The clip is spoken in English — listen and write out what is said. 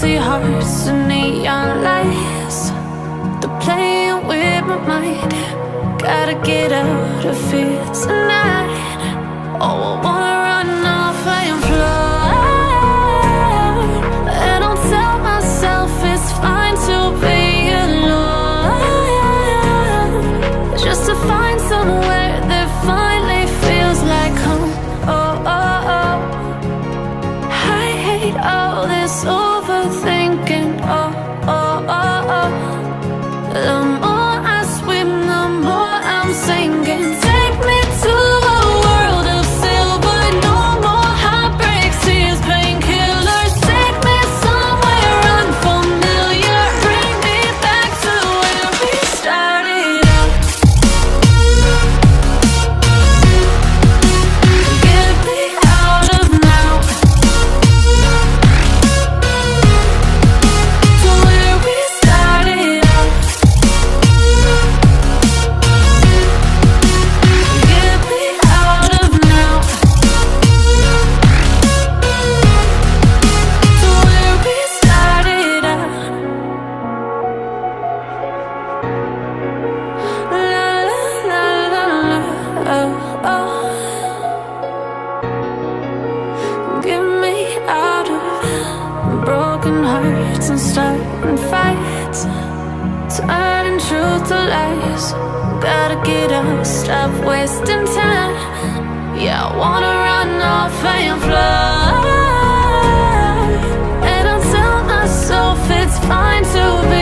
empty hearts and neon lights. They're playing with my mind. Gotta get out of here tonight. Oh, I wanna run off and fly. And I'll tell myself it's fine to be alone, just to find somewhere that finally feels like home. Oh, oh, oh. I hate all this overthinking. Oh, oh, oh, oh. The more I swim, the more I'm sinking. Take me to a world of silver. No more heartbreaks, tears, painkillers. Take me somewhere unfamiliar. Bring me back to where we started out. Get me out of now, to where we started out. Get me out of now, to where we started out. La la la la, oh oh. Get me out of broken hearts and starting fights, turning truth to lies. Gotta get up, stop wasting time. Yeah, I wanna run off and fly. And I'll tell myself it's fine to be